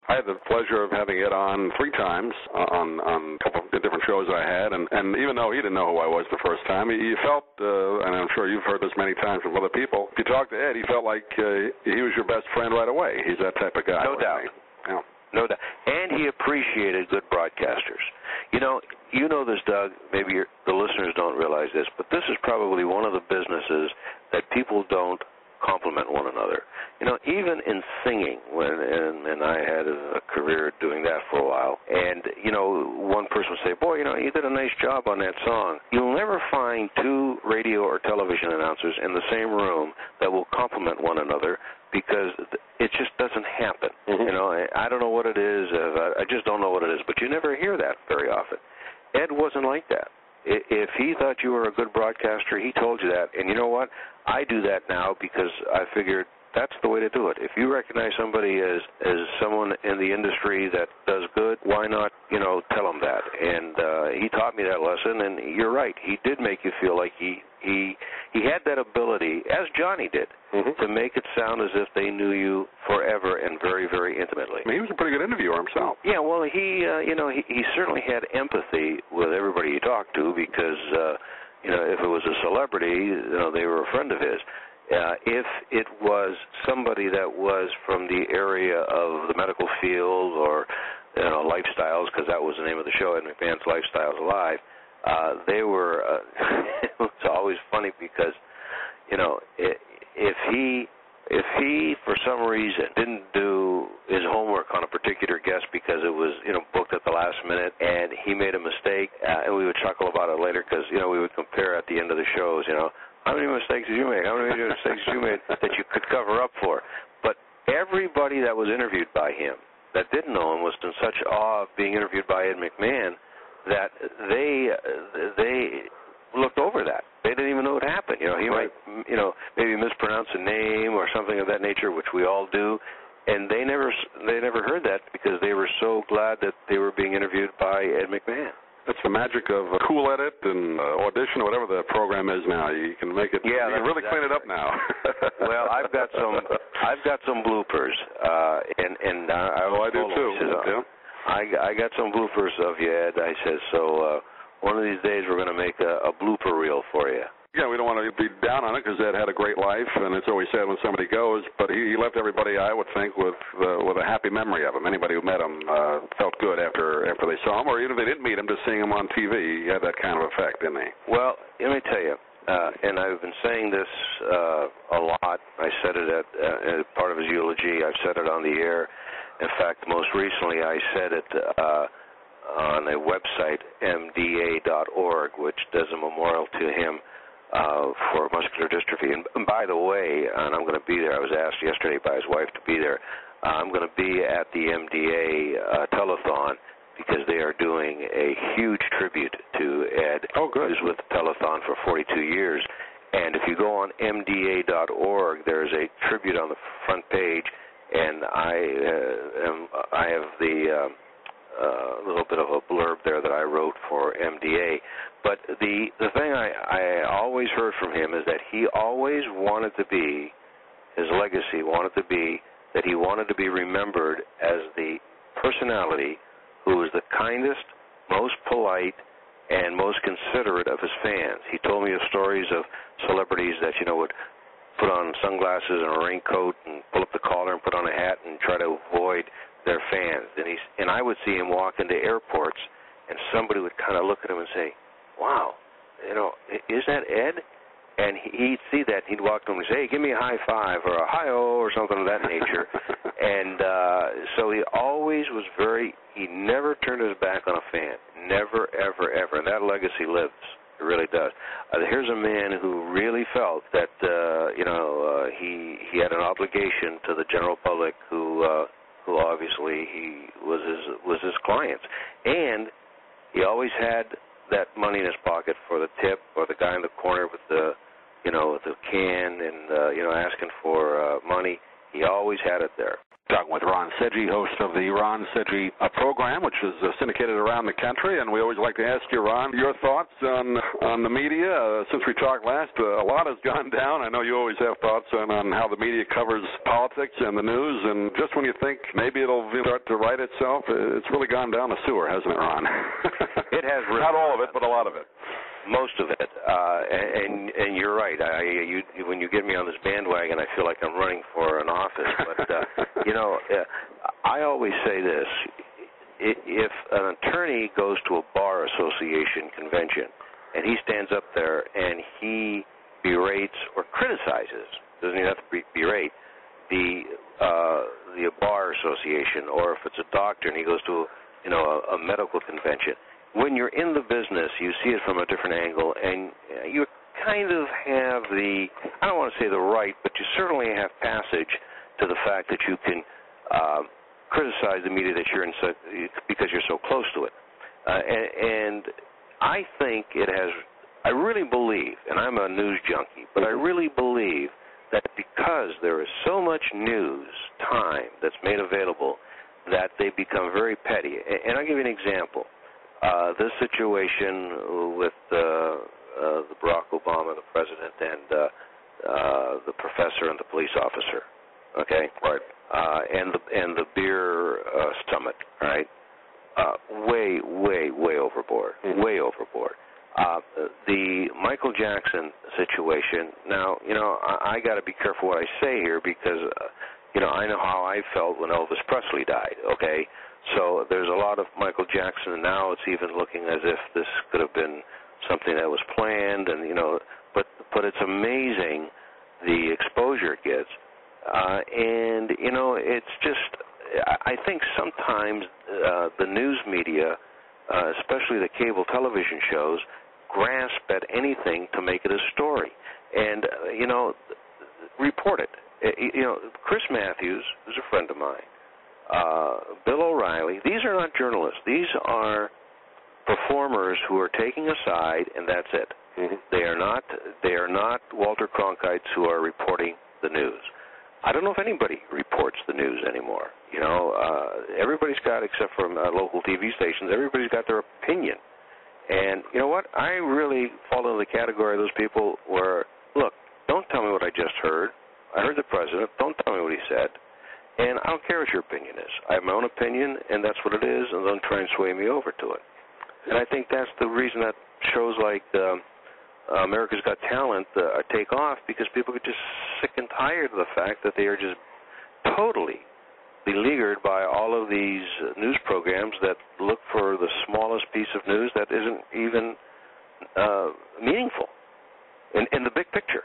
I had the pleasure of having Ed on 3 times on a couple of different shows I had, and even though he didn't know who I was the first time, he felt, and I'm sure you've heard this many times from other people, if you talk to Ed, he felt like he was your best friend right away. He's that type of guy. No doubt. Yeah. No doubt. And he appreciated good broadcasters. You know this, Doug, maybe the listeners don't realize this, but this is probably one of the businesses that people don't compliment one another. Even in singing, and I had a career doing that for a while, and, one person would say, boy, you did a nice job on that song. You'll never find 2 radio or television announcers in the same room that will compliment one another because it just doesn't happen. Mm-hmm. I don't know what it is. I just don't know what it is, but you never hear that very often. Ed wasn't like that. If he thought you were a good broadcaster, he told you that. And you know what? I do that now because I figured that's the way to do it. If you recognize somebody as someone in the industry that does good, why not, tell them that? And he taught me that lesson, and you're right. He did make you feel like he had that ability, as Johnny did, mm-hmm. to make it sound as if they knew you forever and very, very intimately. I mean, he was a pretty good interviewer himself. Yeah, well, he certainly had empathy with everybody he talked to because, if it was a celebrity, they were a friend of his. If it was somebody that was from the area of the medical field or, lifestyles, because that was the name of the show, Ed McMahon's Lifestyles Alive, they were, it was always funny because, if he, for some reason, didn't do his homework on a particular guest because it was, booked at the last minute, and he made a mistake, and we would chuckle about it later because, we would compare at the end of the shows, how many mistakes did you make? How many mistakes did you make that you could cover up for? But everybody that was interviewed by him that didn't know him was in such awe of being interviewed by Ed McMahon that they looked over that. They didn't even know it happened. He might, maybe mispronounce a name or something of that nature, which we all do, and they never heard that because they were so glad that they were being interviewed by Ed McMahon. That's the magic of a Cool Edit and Audition or whatever the program is now. You can make it. Yeah, you can really clean it up now. Well, I've got some bloopers, and I do too. Yeah. I got some bloopers of you, Ed. I said so. One of these days we're going to make a blooper reel for you. Yeah, we don't want to be down on it because Ed had a great life, and it's always sad when somebody goes. But he left everybody, I would think, with a happy memory of him. Anybody who met him felt good after they saw him, or even if they didn't meet him, just seeing him on TV, he had that kind of effect, didn't he? Well, let me tell you, and I've been saying this a lot. I said it as part of his eulogy. I've said it on the air. In fact, most recently I said it on a website, mda.org, which does a memorial to him for muscular dystrophy. And by the way, and I'm going to be there, I was asked yesterday by his wife to be there, I'm going to be at the MDA telethon because they are doing a huge tribute to Ed. Oh, good. He was with the telethon for 42 years. And if you go on mda.org, there's a tribute on the front page, and I have the little bit of a blurb there that I wrote for MDA. But the thing I always heard from him is that he always wanted to be, his legacy wanted to be, that he wanted to be remembered as the personality who was the kindest, most polite, and most considerate of his fans. He told me of stories of celebrities that, would put on sunglasses and a raincoat and pull up the collar and put on a hat and try to avoid their fans. And I would see him walk into airports, and somebody would kind of look at him and say, wow, is that Ed? And he'd see that, and he'd walk to him and say, hey, give me a high five or a hi-oh or something of that nature. And so he always was he never turned his back on a fan. Never, ever, ever. And that legacy lives. It really does. Here's a man who really felt that, he had an obligation to the general public who obviously he was his clients. And he always had that money in his pocket for the tip or the guy in the corner with the can and, asking for money. He always had it there. Talking with Ron Seggi, host of the Ron Seggi program, which is syndicated around the country. And we always like to ask you, Ron, your thoughts on the media. Since we talked last, a lot has gone down. I know you always have thoughts on how the media covers politics and the news. And just when you think maybe it'll start to right itself, it's really gone down the sewer, hasn't it, Ron? It has. Really. Not all of it, but a lot of it. Most of it, and you're right. When you get me on this bandwagon, I feel like I'm running for an office. But I always say this: if an attorney goes to a bar association convention and he stands up there and he berates or criticizes, doesn't even have to berate, the bar association, or if it's a doctor and he goes to a medical convention. When you're in the business, you see it from a different angle, and you kind of have I don't want to say the right, but you certainly have passage to the fact that you can criticize the media that you're in because you're so close to it. And I think it has, I really believe, and I'm a news junkie, but I really believe that because there is so much news time that's made available that they become very petty. And I'll give you an example. This situation with the Barack Obama, the president, and the professor and the police officer, okay? Right. And the beer summit, right? Way overboard. Mm-hmm. Way overboard. The Michael Jackson situation. Now, I got to be careful what I say here because, I know how I felt when Elvis Presley died, okay? So there's a lot of Michael Jackson, and now it's even looking as if this could have been something that was planned, and but it's amazing the exposure it gets, and it's just I think sometimes the news media, especially the cable television shows, grasp at anything to make it a story, and report it. Chris Matthews, who's a friend of mine. Bill O'Reilly, these are not journalists. These are performers who are taking a side, and that's it. Mm-hmm. They are not Walter Cronkites who are reporting the news. I don't know if anybody reports the news anymore. Everybody's got, except for local TV stations, everybody's got their opinion. And you know what? I really fall into the category of those people where, look, don't tell me what I just heard. I heard the president. Don't tell me what he said. And I don't care what your opinion is. I have my own opinion, and that's what it is, and don't try and sway me over to it. And I think that's the reason that shows like America's Got Talent take off, because people get just sick and tired of the fact that they are just totally beleaguered by all of these news programs that look for the smallest piece of news that isn't even meaningful in the big picture.